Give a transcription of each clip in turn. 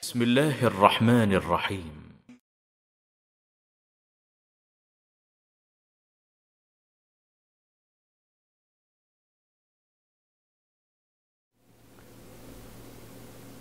بسم الله الرحمن الرحيم.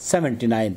79।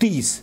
30।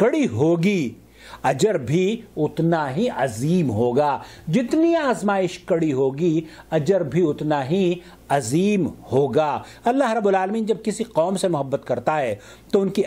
کڑی ہوگی اجر بھی اتنا ہی عظیم ہوگا. جتنی آزمائش کڑی ہوگی اجر بھی اتنا ہی عظیم ہوگا. اللہ رب العالمین جب کسی قوم سے محبت کرتا ہے تو ان کی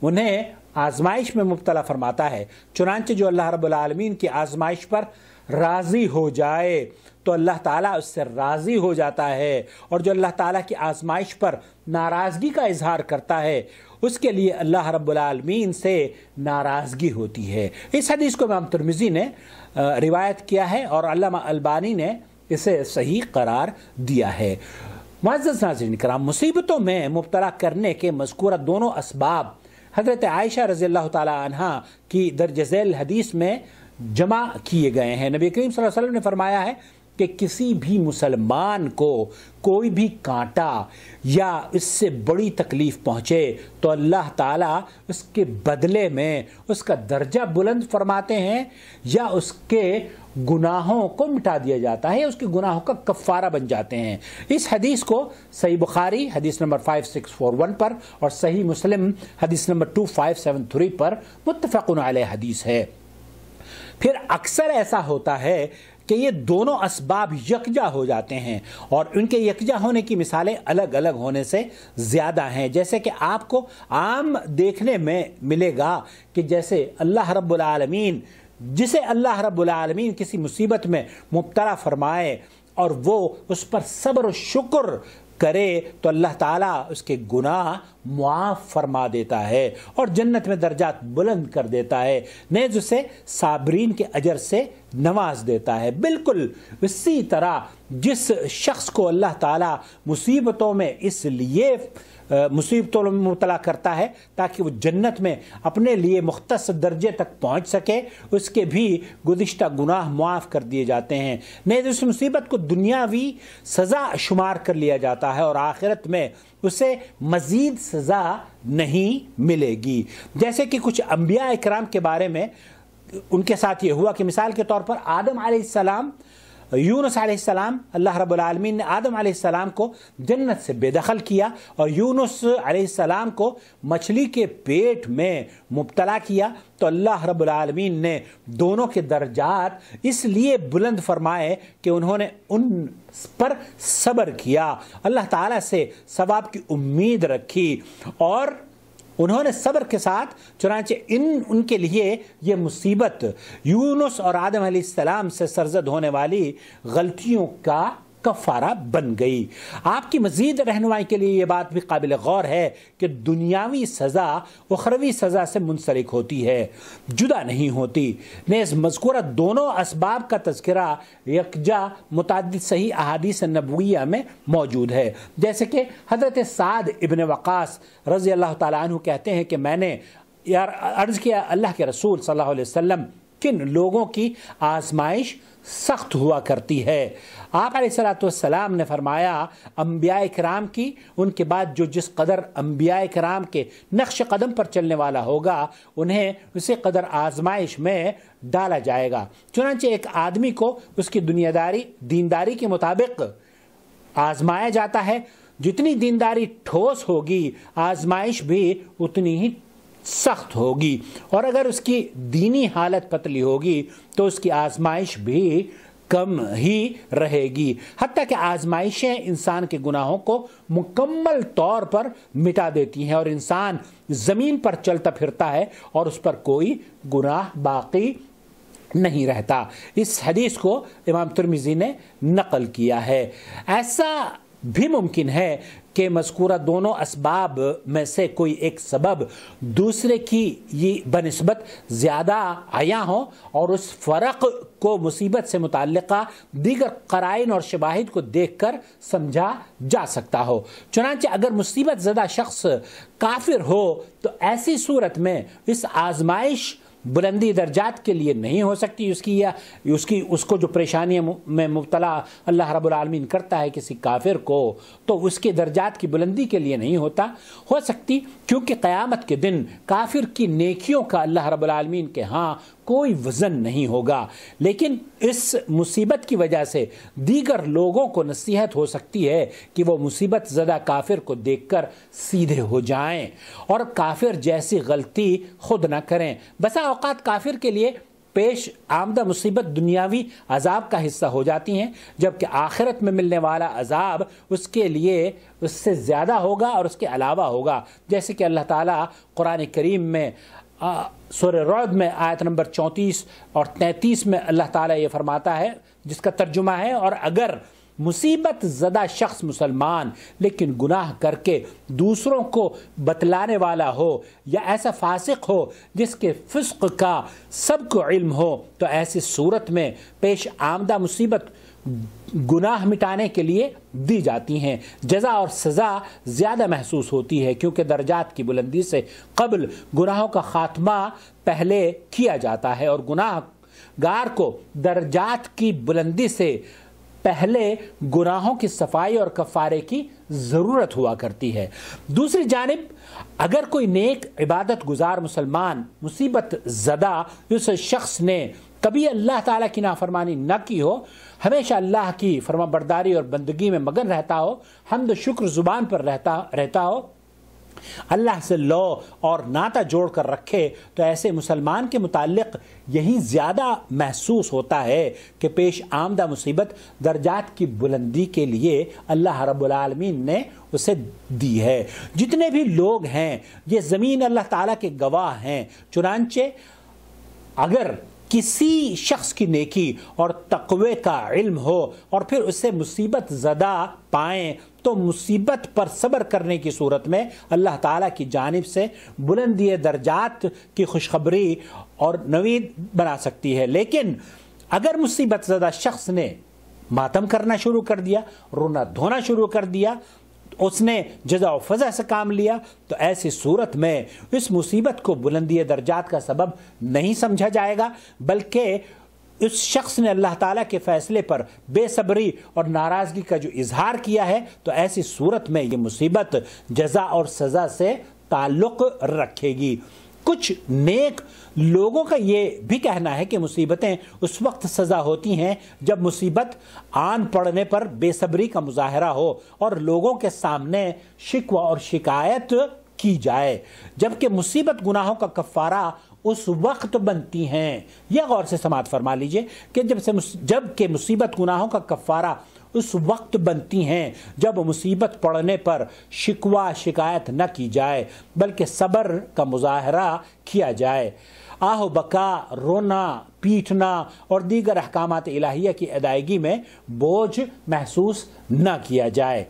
انہیں آزمائش میں مبتلا فرماتا ہے. چنانچہ جو اللہ رب العالمین کی آزمائش پر راضی ہو جائے تو اللہ تعالیٰ اس سے راضی ہو جاتا ہے، اور جو اللہ تعالیٰ کی آزمائش پر ناراضگی کا اظہار کرتا ہے اس کے لیے اللہ رب العالمین سے ناراضگی ہوتی ہے. اس حدیث کو امام ترمذی نے روایت کیا ہے اور علامہ البانی نے اسے صحیح قرار دیا ہے. معزز ناظرین کرام، مصیبتوں میں مبتلا کرنے کے مذکورہ دونوں اسباب حضرت عائشہ رضی اللہ تعالی عنہا کی درج ذیل حدیث میں جمع کیے گئے ہیں. نبی کریم صلی اللہ علیہ وسلم نے فرمایا ہے کہ کسی بھی مسلمان کو کوئی بھی کانٹا یا اس سے بڑی تکلیف پہنچے تو اللہ تعالیٰ اس کے بدلے میں اس کا درجہ بلند فرماتے ہیں یا اس کے گناہوں کو مٹا دیا جاتا ہے، اس کے گناہوں کا کفارہ بن جاتے ہیں. اس حدیث کو صحیح بخاری حدیث نمبر 5641 پر اور صحیح مسلم حدیث نمبر 2573 پر متفق علیہ حدیث ہے. پھر اکثر ایسا ہوتا ہے کہ یہ دونوں اسباب یکجا ہو جاتے ہیں اور ان کے یکجا ہونے کی مثالیں الگ الگ ہونے سے زیادہ ہیں. جیسے کہ آپ کو عام دیکھنے میں ملے گا کہ جیسے جسے اللہ رب العالمین کسی مصیبت میں مبتلا فرمائے اور وہ اس پر صبر و شکر کرے تو اللہ تعالیٰ اس کے گناہ معاف فرما دیتا ہے اور جنت میں درجات بلند کر دیتا ہے، نیز اسے صابرین کے اجر سے نواز دیتا ہے. بالکل اسی طرح جس شخص کو اللہ تعالیٰ مصیبتوں میں مبتلا کرتا ہے تاکہ وہ جنت میں اپنے لیے مختص درجے تک پہنچ سکے، اس کے بھی گزشتہ گناہ معاف کر دیے جاتے ہیں. نیز اس مصیبت کو دنیاوی سزا شمار کر لیا جاتا ہے اور آخرت میں اسے مزید سزا نہیں ملے گی. جیسے کہ کچھ انبیاء اکرام کے بارے میں ان کے ساتھ یہ ہوا کہ مثال کے طور پر آدم علیہ السلام، یونس علیہ السلام، اللہ رب العالمین نے آدم علیہ السلام کو جنت سے بے دخل کیا اور یونس علیہ السلام کو مچھلی کے پیٹ میں مبتلا کیا تو اللہ رب العالمین نے دونوں کے درجات اس لیے بلند فرمائے کہ انہوں نے ان پر صبر کیا، اللہ تعالیٰ سے ثواب کی امید رکھی اور انہوں نے صبر کے ساتھ، چنانچہ ان کے لیے یہ مصیبت یونس اور آدم علیہ السلام سے سرزد ہونے والی غلطیوں کا کفارہ بن گئی. آپ کی مزید رہنمائی کے لیے یہ بات بھی قابل غور ہے کہ دنیاوی سزا اخروی سزا سے منسلک ہوتی ہے، جدا نہیں ہوتی. نیز مذکورہ دونوں اسباب کا تذکرہ یکجا متعدد صحیح احادیث نبویہ میں موجود ہے. جیسے کہ حضرت سعد ابن وقاص رضی اللہ تعالیٰ عنہ کہتے ہیں کہ میں نے عرض کیا اللہ کے رسول صلی اللہ علیہ وسلم کن لوگوں کی آزمائش سخت ہوا کرتی ہے؟ آپ علیہ السلام نے فرمایا انبیاء کرام کی، ان کے بعد جو جس قدر انبیاء کرام کے نقش قدم پر چلنے والا ہوگا انہیں اسی قدر آزمائش میں ڈالا جائے گا. چنانچہ ایک آدمی کو اس کی دینداری کے مطابق آزمایا جاتا ہے. جتنی دینداری ٹھوس ہوگی آزمائش بھی اتنی ہی سخت ہوگی، اور اگر اس کی دینی حالت پتلی ہوگی تو اس کی آزمائش بھی کم ہی رہے گی. حتیٰ کہ آزمائشیں انسان کے گناہوں کو مکمل طور پر مٹا دیتی ہیں اور انسان زمین پر چلتا پھرتا ہے اور اس پر کوئی گناہ باقی نہیں رہتا. اس حدیث کو امام ترمذی نے نقل کیا ہے. ایسا بھی ممکن ہے کہ مذکورہ دونوں اسباب میں سے کوئی ایک سبب دوسرے کی یہ بنسبت زیادہ عیاں ہو اور اس فرق کو مصیبت سے متعلقہ دیگر قرائن اور شواہد کو دیکھ کر سمجھا جا سکتا ہو. چنانچہ اگر مصیبت زدہ شخص کافر ہو تو ایسی صورت میں اس آزمائش بلندی درجات کے لیے نہیں ہو سکتی. اس کو جو پریشانیوں میں مبتلا اللہ رب العالمین کرتا ہے کسی کافر کو تو اس کے درجات کی بلندی کے لیے نہیں ہو سکتی، کیونکہ قیامت کے دن کافر کی نیکیوں کا اللہ رب العالمین کے ہاں کوئی وزن نہیں ہوگا، لیکن اس مصیبت کی وجہ سے دیگر لوگوں کو نصیحت ہو سکتی ہے کہ وہ مصیبت زدہ کافر کو دیکھ کر سیدھے ہو جائیں اور کافر جیسی غلطی خود نہ کریں۔ بسا اوقات کافر کے لیے پیش آمدہ مصیبت دنیاوی عذاب کا حصہ ہو جاتی ہیں، جبکہ آخرت میں ملنے والا عذاب اس کے لیے اس سے زیادہ ہوگا اور اس کے علاوہ ہوگا، جیسے کہ اللہ تعالیٰ قرآن کریم میں سورہ رعد میں آیت نمبر 34 اور 33 میں اللہ تعالیٰ یہ فرماتا ہے، جس کا ترجمہ ہے، اور اگر مصیبت زدہ شخص مسلمان لیکن گناہ کر کے دوسروں کو بتلانے والا ہو یا ایسا فاسق ہو جس کے فسق کا سب کو علم ہو، تو ایسی صورت میں پیش آمدہ مصیبت گناہ مٹانے کے لیے دی جاتی ہیں۔ جزا اور سزا زیادہ محسوس ہوتی ہے کیونکہ درجات کی بلندی سے قبل گناہوں کا خاتمہ پہلے کیا جاتا ہے، اور گناہ گار کو درجات کی بلندی سے پہلے گناہوں کی صفائی اور کفارے کی ضرورت ہوا کرتی ہے۔ دوسری جانب اگر کوئی نیک عبادت گزار مسلمان مصیبت زدہ اس شخص نے کبھی اللہ تعالیٰ کی نافرمانی نہ کی ہو، ہمیشہ اللہ کی فرما برداری اور بندگی میں مگن رہتا ہو، حمد و شکر زبان پر رہتا ہو، اللہ سے لو اور ناطہ جوڑ کر رکھے، تو ایسے مسلمان کے متعلق یہی زیادہ محسوس ہوتا ہے کہ پیش آمدہ مصیبت درجات کی بلندی کے لیے اللہ رب العالمین نے اسے دی ہے۔ جتنے بھی لوگ ہیں یہ زمین اللہ تعالیٰ کے گواہ ہیں، چنانچہ اگر کسی شخص کی نیکی اور تقوی کا علم ہو اور پھر اسے مصیبت زدہ پائیں تو مصیبت پر صبر کرنے کی صورت میں اللہ تعالیٰ کی جانب سے بلندی درجات کی خوشخبری اور نوید بنا سکتی ہے۔ لیکن اگر مصیبت زدہ شخص نے ماتم کرنا شروع کر دیا، رونا دھونا شروع کر دیا، اس نے جزا و فضا سے کام لیا، تو ایسی صورت میں اس مصیبت کو بلندی درجات کا سبب نہیں سمجھا جائے گا، بلکہ اس شخص نے اللہ تعالیٰ کے فیصلے پر بے صبری اور ناراضگی کا جو اظہار کیا ہے، تو ایسی صورت میں یہ مصیبت جزا اور سزا سے تعلق رکھے گی۔ کچھ نیک لوگوں کا یہ بھی کہنا ہے کہ مصیبتیں اس وقت سزا ہوتی ہیں جب مصیبت آن پڑنے پر بے صبری کا مظاہرہ ہو اور لوگوں کے سامنے شکوہ اور شکایت کی جائے، جبکہ مصیبت گناہوں کا کفارہ اس وقت بنتی ہیں۔ یہ غور سے سماعت فرما لیجئے کہ جب کہ مصیبت گناہوں کا کفارہ اس وقت بنتی ہیں جب مصیبت پڑنے پر شکوہ شکایت نہ کی جائے بلکہ صبر کا مظاہرہ کیا جائے، آہ و بکا، رونا پیٹنا اور دیگر احکامات الہیہ کی ادائیگی میں بوجھ محسوس نہ کیا جائے۔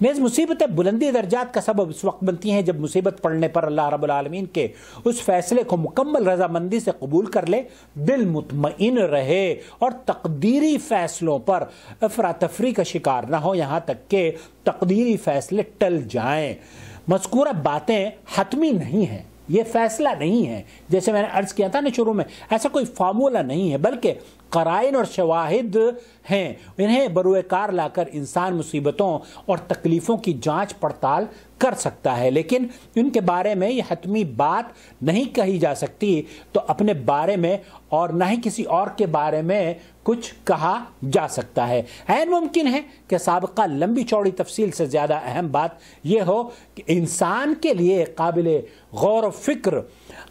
نیز مصیبتیں بلندی درجات کا سبب اس وقت بنتی ہیں جب مصیبت پڑنے پر اللہ رب العالمین کے اس فیصلے کو مکمل رضامندی سے قبول کر لے، دل مطمئن رہے اور تقدیری فیصلوں پر افراتفری کا شکار نہ ہو، یہاں تک کہ تقدیری فیصلے ٹل جائیں۔ مذکورہ باتیں حتمی نہیں ہیں، یہ فیصلہ نہیں ہے، جیسے میں نے عرض کیا تھا نا شروع میں، ایسا کوئی فارمولہ نہیں ہے، بلکہ قرائن اور شواہد ہیں، انہیں بروئے کار لا کر انسان مصیبتوں اور تکلیفوں کی جانچ پڑتال کر سکتا ہے، لیکن ان کے بارے میں یہ حتمی بات نہیں کہی جا سکتی تو اپنے بارے میں اور نہ ہی کسی اور کے بارے میں کچھ کہا جا سکتا ہے۔ عین ممکن ہے کہ سابقہ لمبی چوڑی تفصیل سے زیادہ اہم بات یہ ہو کہ انسان کے لیے قابل غور و فکر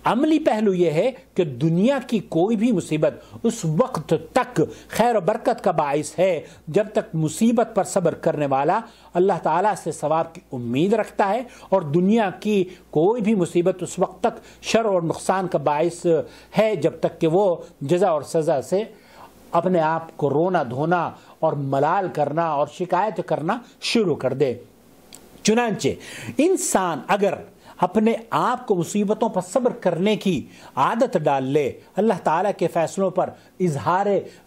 عملی پہلو یہ ہے کہ دنیا کی کوئی بھی مصیبت اس وقت تک خیر و برکت کا باعث ہے جب تک مصیبت پر صبر کرنے والا اللہ تعالیٰ سے ثواب کی امید رکھتا ہے، اور دنیا کی کوئی بھی مصیبت اس وقت تک شر اور نقصان کا باعث ہے جب تک کہ وہ جزا اور سزا سے اپنے آپ کو رونا دھونا اور ملال کرنا اور شکایت کرنا شروع کر دے۔ چنانچہ انسان اگر اپنے آپ کو مصیبتوں پر صبر کرنے کی عادت ڈال لے، اللہ تعالیٰ کے فیصلوں پر اظہار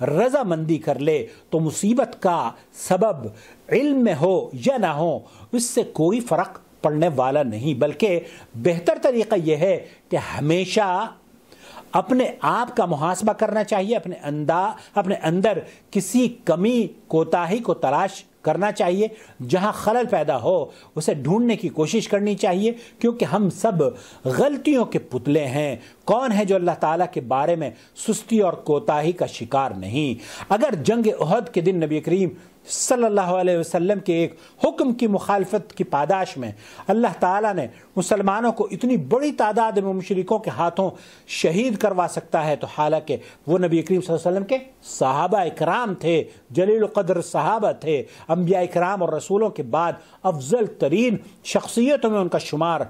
رضامندی کر لے، تو مصیبت کا سبب علم میں ہو یا نہ ہو اس سے کوئی فرق پڑنے والا نہیں، بلکہ بہتر طریقہ یہ ہے کہ ہمیشہ اپنے آپ کا محاسبہ کرنا چاہیے، اپنے اندر کسی کمی کوتاہی کو تلاش کرنا چاہیے، جہاں خلل پیدا ہو اسے ڈھونڈنے کی کوشش کرنی چاہیے، کیونکہ ہم سب غلطیوں کے پتلے ہیں۔ کون ہے جو اللہ تعالیٰ کے بارے میں سستی اور کوتاہی کا شکار نہیں؟ اگر جنگ احد کے دن نبی کریم صلی اللہ علیہ وسلم کے ایک حکم کی مخالفت کی پاداش میں اللہ تعالیٰ نے مسلمانوں کو اتنی بڑی تعداد میں مشرکوں کے ہاتھوں شہید کروا سکتا ہے، تو حالانکہ وہ نبی کریم صلی اللہ علیہ وسلم کے صحابہ اکرام تھے، جلیل القدر صحابہ تھے، انبیاء اکرام اور رسولوں کے بعد افضل ترین شخصیتوں میں ان کا شمار،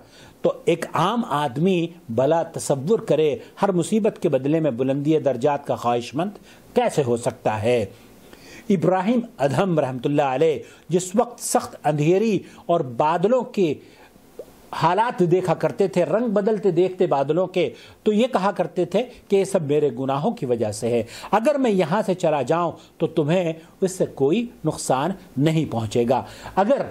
تو ایک عام آدمی بلا تصور کرے ہر مصیبت کے بدلے میں بلندی درجات کا خواہش مند کیسے ہو سکتا ہے؟ ابراہیم ادہم رحمۃ اللہ علیہ جس وقت سخت اندھیری اور بادلوں کے حالات دیکھا کرتے تھے، رنگ بدلتے دیکھتے بادلوں کے، تو یہ کہا کرتے تھے کہ یہ سب میرے گناہوں کی وجہ سے ہے، اگر میں یہاں سے چلا جاؤں تو تمہیں اس سے کوئی نقصان نہیں پہنچے گا۔ اگر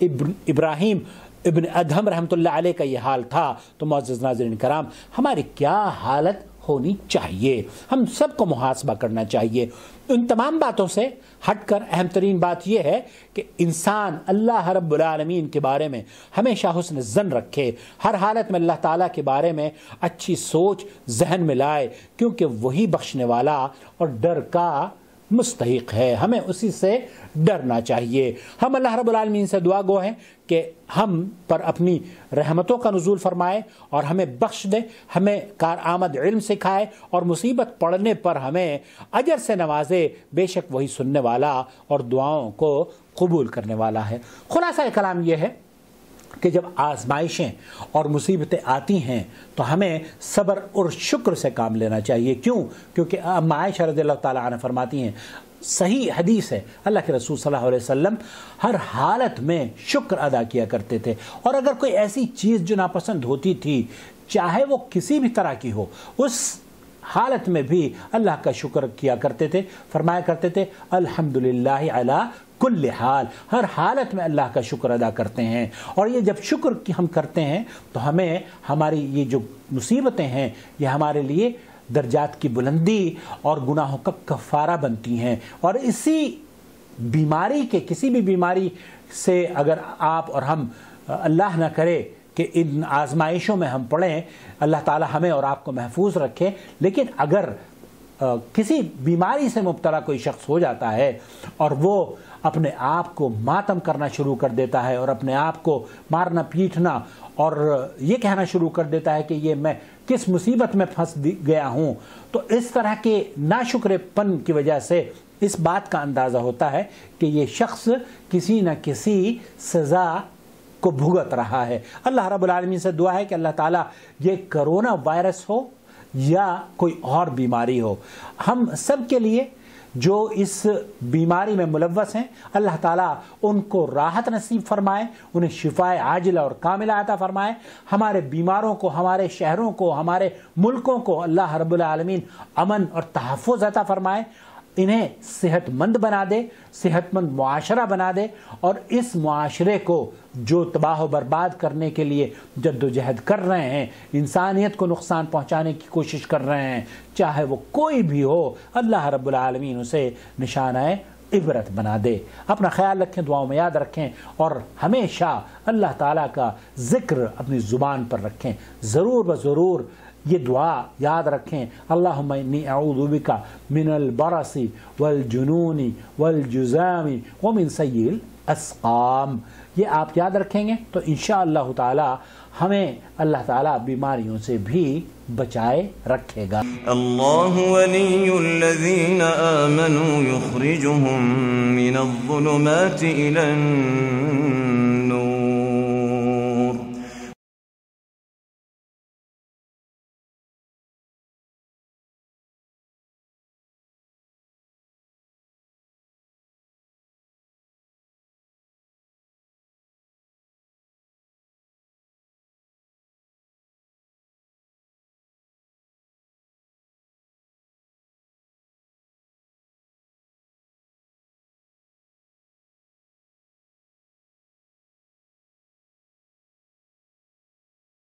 ابراہیم ابن ادہم رحمۃ اللہ علیہ کا یہ حال تھا تو معزز ناظرین کرام، ہماری کیا حالت ہونی چاہیے؟ ہم سب کو محاسبہ کرنا چاہیے۔ ان تمام باتوں سے ہٹ کر اہم ترین بات یہ ہے کہ انسان اللہ رب العالمین کے بارے میں ہمیشہ حسن ظن رکھے، ہر حالت میں اللہ تعالیٰ کے بارے میں اچھی سوچ ذہن میں لائے، کیونکہ وہی بخشنے والا اور ڈر کا مستحق ہے، ہمیں اسی سے ڈرنا چاہیے۔ ہم اللہ رب العالمین سے دعا گو ہیں کہ ہم پر اپنی رحمتوں کا نزول فرمائے اور ہمیں بخش دے، ہمیں کارآمد علم سکھائے اور مصیبت پڑنے پر ہمیں اجر سے نوازے، بے شک وہی سننے والا اور دعاؤں کو قبول کرنے والا ہے۔ خلاصہ کلام یہ ہے کہ جب آزمائشیں اور مصیبتیں آتی ہیں تو ہمیں صبر اور شکر سے کام لینا چاہیے۔ کیوں؟ کیونکہ عائشہ رضی اللہ تعالیٰ عنہ فرماتی ہیں، صحیح حدیث ہے، اللہ کے رسول صلی اللہ علیہ وسلم ہر حالت میں شکر ادا کیا کرتے تھے، اور اگر کوئی ایسی چیز جو ناپسند ہوتی تھی، چاہے وہ کسی بھی طرح کی ہو، اس حالت میں بھی اللہ کا شکر کیا کرتے تھے، فرمایا کرتے تھے الحمدللہ علی کل حال، ہر حالت میں اللہ کا شکر ادا کرتے ہیں۔ اور یہ جب شکر کی ہم کرتے ہیں تو ہمیں ہماری یہ جو مصیبتیں ہیں یہ ہمارے لیے درجات کی بلندی اور گناہوں کا کفارہ بنتی ہیں، اور اسی بیماری کے کسی بھی بیماری سے اگر آپ اور ہم اللہ نہ کرے کہ ان آزمائشوں میں ہم پڑیں، اللہ تعالی ہمیں اور آپ کو محفوظ رکھے، لیکن اگر کسی بیماری سے مبتلا کوئی شخص ہو جاتا ہے اور وہ اپنے آپ کو ماتم کرنا شروع کر دیتا ہے اور اپنے آپ کو مارنا پیٹنا اور یہ کہنا شروع کر دیتا ہے کہ یہ میں کس مصیبت میں پھنس گیا ہوں، تو اس طرح کے ناشکر پن کی وجہ سے اس بات کا اندازہ ہوتا ہے کہ یہ شخص کسی نہ کسی سزا کو بھگت رہا ہے۔ اللہ رب العالمین سے دعا ہے کہ اللہ تعالیٰ یہ کرونا وائرس ہو یا کوئی اور بیماری ہو، ہم سب کے لیے جو اس بیماری میں ملوث ہیں، اللہ تعالیٰ ان کو راحت نصیب فرمائے، انہیں شفائے عاجلہ اور کاملہ عطا فرمائے، ہمارے بیماروں کو، ہمارے شہروں کو، ہمارے ملکوں کو اللہ رب العالمین امن اور تحفظ عطا فرمائے، انہیں صحت مند بنا دے، صحت مند معاشرہ بنا دے، اور اس معاشرے کو جو تباہ و برباد کرنے کے لیے جد و جہد کر رہے ہیں، انسانیت کو نقصان پہنچانے کی کوشش کر رہے ہیں، چاہے وہ کوئی بھی ہو، اللہ رب العالمین اسے نشانہ عبرت بنا دے۔ اپنا خیال رکھیں، دعاؤں میں یاد رکھیں، اور ہمیشہ اللہ تعالیٰ کا ذکر اپنی زبان پر رکھیں۔ ضرور بضرور یہ دعا یاد رکھیں، اللہم انی اعوذ بک من البرص والجنون والجذام ومن سیء الاسقام۔ یہ آپ یاد رکھیں گے تو انشاءاللہ تعالی ہمیں اللہ تعالیٰ بیماریوں سے بھی بچائے رکھے گا۔ اللہ ولی الذین آمنوا یخرجهم من الظلمات الى النور